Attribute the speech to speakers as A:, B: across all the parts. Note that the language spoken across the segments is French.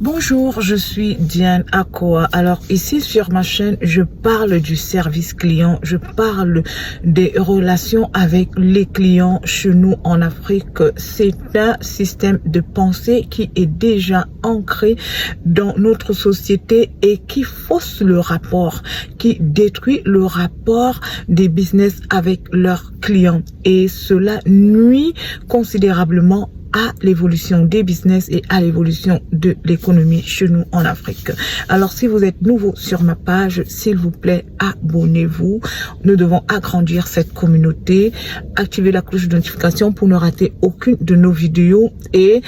A: Bonjour, je suis Diane Akoa. Alors ici sur ma chaîne, je parle du service client, je parle des relations avec les clients chez nous en Afrique. C'est un système de pensée qui est déjà ancré dans notre société et qui fausse le rapport, qui détruit le rapport des business avec leurs clients. Et cela nuit considérablement à l'évolution des business et à l'évolution de l'économie chez nous en Afrique. Alors, si vous êtes nouveau sur ma page, s'il vous plaît, abonnez-vous. Nous devons agrandir cette communauté, activer la cloche de notification pour ne rater aucune de nos vidéos et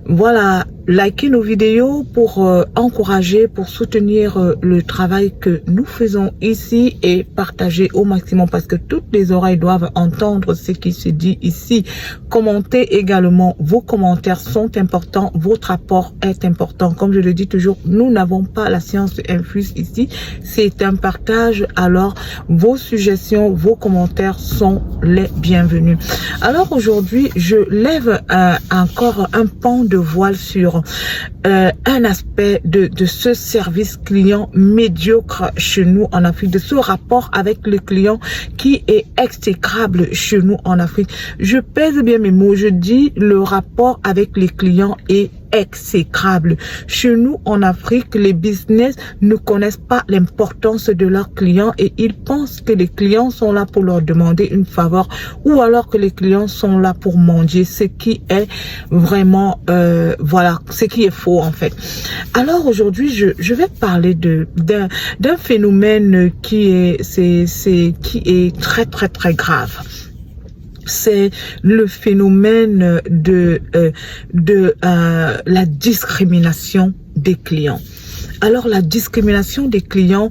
A: voilà, likez nos vidéos pour encourager, pour soutenir le travail que nous faisons ici et partager au maximum parce que toutes les oreilles doivent entendre ce qui se dit ici. Commentez également, vos commentaires sont importants, votre apport est important. Comme je le dis toujours, nous n'avons pas la science infuse ici, c'est un partage. Alors, vos suggestions, vos commentaires sont les bienvenus. Alors aujourd'hui, je lève encore un pan de voile sur un aspect de ce service client médiocre chez nous en Afrique, de ce rapport avec le client qui est exécrable chez nous en Afrique. Je pèse bien mes mots, je dis le rapport avec les clients est exécrable. Chez nous en Afrique, les business ne connaissent pas l'importance de leurs clients et ils pensent que les clients sont là pour leur demander une faveur ou alors que les clients sont là pour mendier, ce qui est vraiment voilà, ce qui est faux en fait. Alors aujourd'hui, je vais parler d'un phénomène qui est très grave. C'est le phénomène de la discrimination des clients. Alors, la discrimination des clients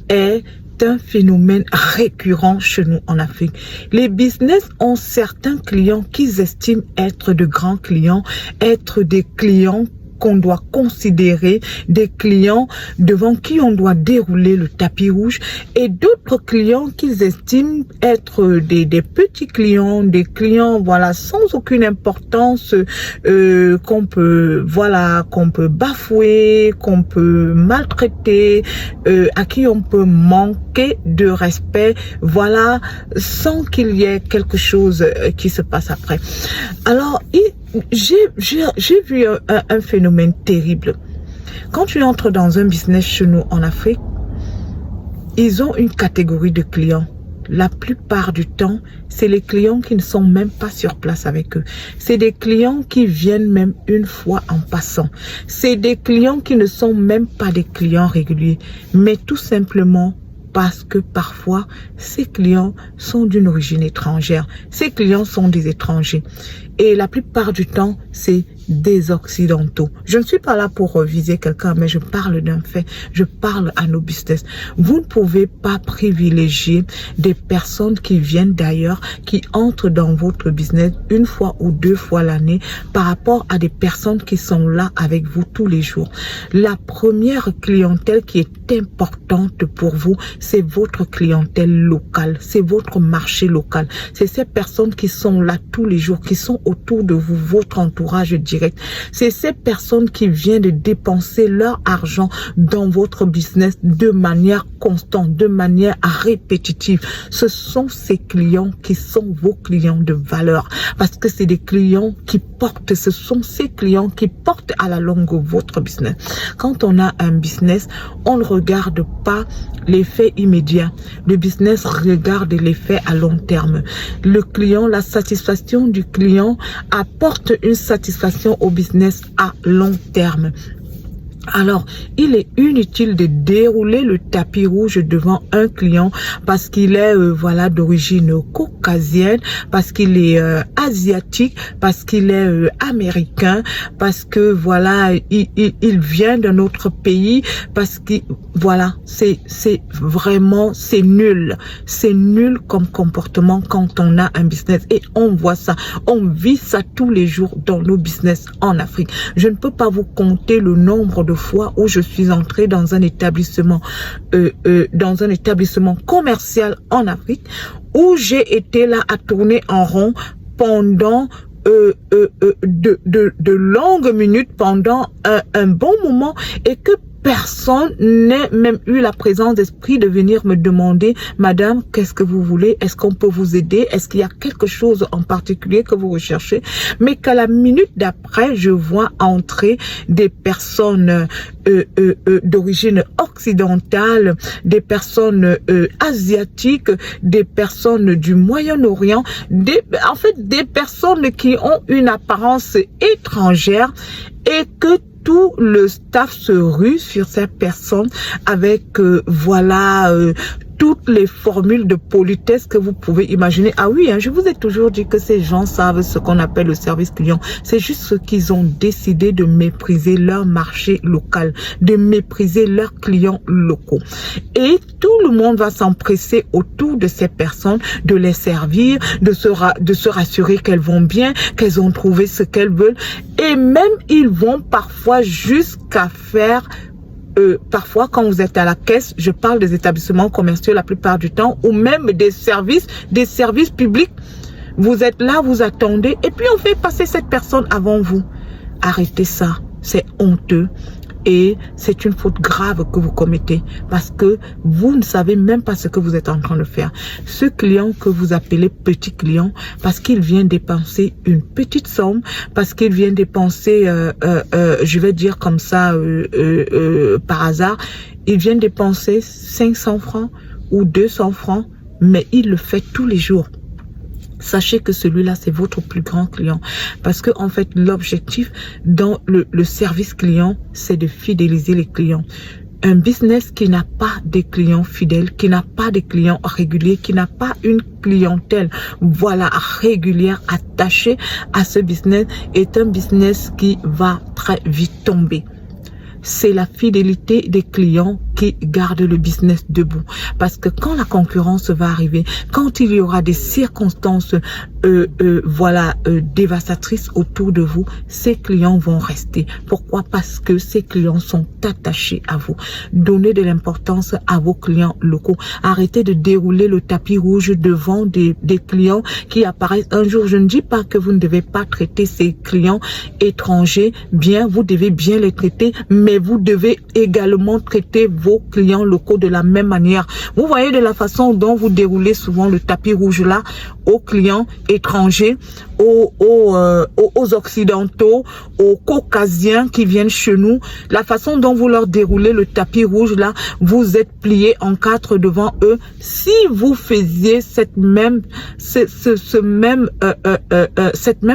A: est un phénomène récurrent chez nous en Afrique. Les business ont certains clients qu'ils estiment être de grands clients, être des clients qu'on doit considérer, des clients devant qui on doit dérouler le tapis rouge et d'autres clients qu'ils estiment être des petits clients, des clients voilà sans aucune importance, qu'on peut bafouer, qu'on peut maltraiter, à qui on peut manquer de respect, voilà, sans qu'il y ait quelque chose qui se passe après. Alors, j'ai vu un phénomène terrible. Quand tu entres dans un business chez nous en Afrique, ils ont une catégorie de clients. La plupart du temps, c'est les clients qui ne sont même pas sur place avec eux. C'est des clients qui viennent même une fois en passant. C'est des clients qui ne sont même pas des clients réguliers, mais tout simplement parce que parfois, ces clients sont d'une origine étrangère. Ces clients sont des étrangers. Et la plupart du temps, c'est des Occidentaux. Je ne suis pas là pour viser quelqu'un, mais je parle d'un fait. Je parle à nos business. Vous ne pouvez pas privilégier des personnes qui viennent d'ailleurs, qui entrent dans votre business une fois ou deux fois l'année par rapport à des personnes qui sont là avec vous tous les jours. La première clientèle qui est importante pour vous, c'est votre clientèle locale. C'est votre marché local. C'est ces personnes qui sont là tous les jours, qui sont autour de vous, votre entourage direct. C'est ces personnes qui viennent de dépenser leur argent dans votre business de manière constante, de manière répétitive. Ce sont ces clients qui sont vos clients de valeur parce que c'est des clients qui portent, ce sont ces clients qui portent à la longue votre business. Quand on a un business, on ne regarde pas l'effet immédiat. Le business regarde l'effet à long terme. Le client, la satisfaction du client apporte une satisfaction au business à long terme. Alors, il est inutile de dérouler le tapis rouge devant un client parce qu'il est voilà d'origine caucasienne, parce qu'il est asiatique, parce qu'il est américain, parce que voilà il vient d'un autre pays, parce que voilà c'est vraiment c'est nul comme comportement quand on a un business et on voit ça, on vit ça tous les jours dans nos business en Afrique. Je ne peux pas vous compter le nombre de fois où je suis entrée dans un établissement commercial en Afrique où j'ai été là à tourner en rond pendant de longues minutes pendant un bon moment et que personne n'ait même eu la présence d'esprit de venir me demander, madame, qu'est-ce que vous voulez? Est-ce qu'on peut vous aider? Est-ce qu'il y a quelque chose en particulier que vous recherchez? Mais qu'à la minute d'après, je vois entrer des personnes d'origine occidentale, des personnes asiatiques, des personnes du Moyen-Orient, en fait des personnes qui ont une apparence étrangère et que tout le staff se rue sur ces personnes avec, toutes les formules de politesse que vous pouvez imaginer. Ah oui, je vous ai toujours dit que ces gens savent ce qu'on appelle le service client. C'est juste ce qu'ils ont décidé de mépriser leur marché local, de mépriser leurs clients locaux. Et tout le monde va s'empresser autour de ces personnes, de les servir, de se rassurer qu'elles vont bien, qu'elles ont trouvé ce qu'elles veulent. Et même, ils vont parfois jusqu'à faire... parfois, quand vous êtes à la caisse, je parle des établissements commerciaux la plupart du temps, ou même des services publics. Vous êtes là, vous attendez, et puis on fait passer cette personne avant vous. Arrêtez ça, c'est honteux. Et c'est une faute grave que vous commettez parce que vous ne savez même pas ce que vous êtes en train de faire. Ce client que vous appelez petit client, parce qu'il vient dépenser une petite somme, parce qu'il vient dépenser, je vais dire comme ça, par hasard, il vient dépenser 500 francs ou 200 francs, mais il le fait tous les jours. Sachez que celui-là, c'est votre plus grand client. Parce que, en fait, l'objectif dans le service client, c'est de fidéliser les clients. Un business qui n'a pas de clients fidèles, qui n'a pas de clients réguliers, qui n'a pas une clientèle, régulière, attachée à ce business, est un business qui va très vite tomber. C'est la fidélité des clients qui garde le business debout. Parce que quand la concurrence va arriver, quand il y aura des circonstances dévastatrices autour de vous, ces clients vont rester. Pourquoi? Parce que ces clients sont attachés à vous. Donnez de l'importance à vos clients locaux. Arrêtez de dérouler le tapis rouge devant des clients qui apparaissent un jour. Je ne dis pas que vous ne devez pas traiter ces clients étrangers bien, vous devez bien les traiter, mais vous devez également traiter vos clients locaux de la même manière. Vous voyez de la façon dont vous déroulez souvent le tapis rouge là aux clients étrangers, aux occidentaux, aux caucasiens qui viennent chez nous, la façon dont vous leur déroulez le tapis rouge là, vous êtes pliés en quatre devant eux. Si vous faisiez cette même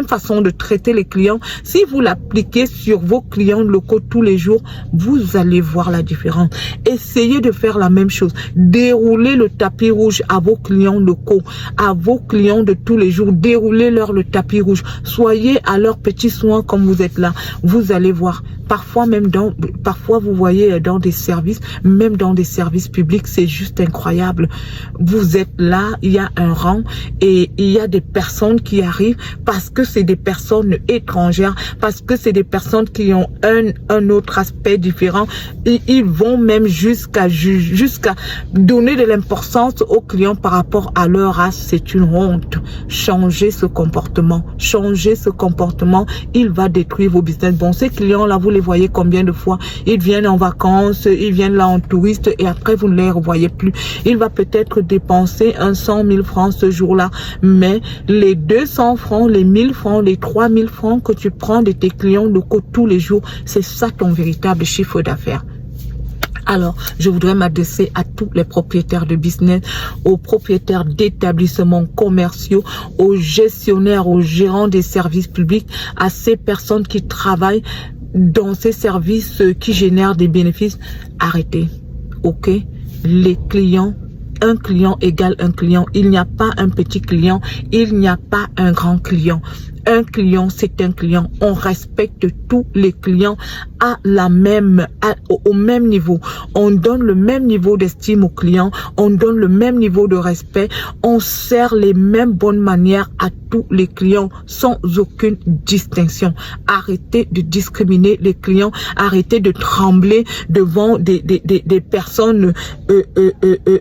A: façon de traiter les clients, si vous l'appliquez sur vos clients locaux tous les jours, vous allez voir la différence. Essayez de faire la même chose. Déroulez le tapis rouge à vos clients locaux, à vos clients de tous les jours. Déroulez-leur le tapis rouge. Soyez à leurs petits soins comme vous êtes là. Vous allez voir. Parfois vous voyez dans des services, même dans des services publics, c'est juste incroyable. Vous êtes là, il y a un rang et il y a des personnes qui arrivent parce que c'est des personnes étrangères, parce que c'est des personnes qui ont un autre aspect différent. Et ils vont même jusqu'à donner de l'importance aux clients par rapport à leur race. C'est une honte. Changez ce comportement. Changez ce comportement. Il va détruire vos business. Bon, ces clients-là, vous les voyez combien de fois? Ils viennent en vacances, ils viennent là en touriste et après vous ne les revoyez plus. Il va peut-être dépenser 100 000 francs ce jour-là, mais les 200 francs, les 1000 francs, les 3000 francs que tu prends de tes clients locaux tous les jours, c'est ça ton véritable chiffre d'affaires. Alors, je voudrais m'adresser à tous les propriétaires de business, aux propriétaires d'établissements commerciaux, aux gestionnaires, aux gérants des services publics, à ces personnes qui travaillent dans ces services qui génèrent des bénéfices. Arrêtez, ok? Les clients, un client égale un client. Il n'y a pas un petit client, il n'y a pas un grand client. Un client, c'est un client. On respecte tous les clients au même niveau. on donne le même niveau d'estime aux clients, on donne le même niveau de respect, on sert les mêmes bonnes manières à tous les clients sans aucune distinction. Arrêtez de discriminer les clients, arrêtez de trembler devant des personnes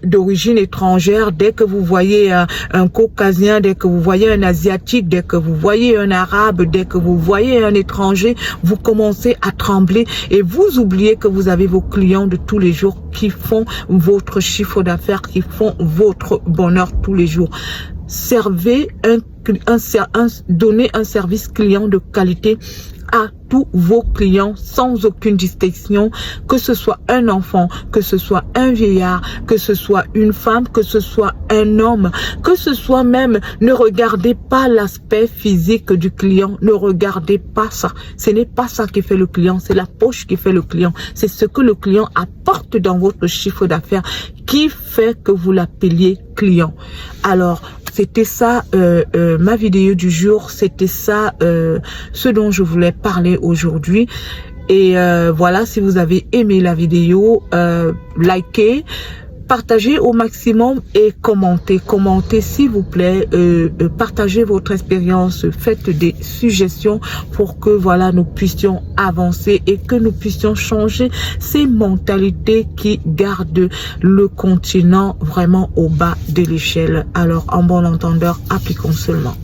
A: d'origine étrangère. Dès que vous voyez un caucasien, dès que vous voyez un asiatique, dès que vous voyez un arabe, dès que vous voyez un étranger, vous commencez à trembler et vous oubliez que vous avez vos clients de tous les jours qui font votre chiffre d'affaires, qui font votre bonheur tous les jours. Servez donnez un service client de qualité à tous vos clients sans aucune distinction, que ce soit un enfant, que ce soit un vieillard, que ce soit une femme, que ce soit un homme, que ce soit même, ne regardez pas l'aspect physique du client, ne regardez pas ça. Ce n'est pas ça qui fait le client, c'est la poche qui fait le client. C'est ce que le client apporte dans votre chiffre d'affaires qui fait que vous l'appeliez client. Alors, c'était ça ma vidéo du jour, c'était ça ce dont je voulais parler aujourd'hui. Et voilà, si vous avez aimé la vidéo, likez, partagez au maximum et commentez. Commentez s'il vous plaît, partagez votre expérience, faites des suggestions pour que voilà nous puissions avancer et que nous puissions changer ces mentalités qui gardent le continent vraiment au bas de l'échelle. Alors en bon entendeur, appliquons seulement.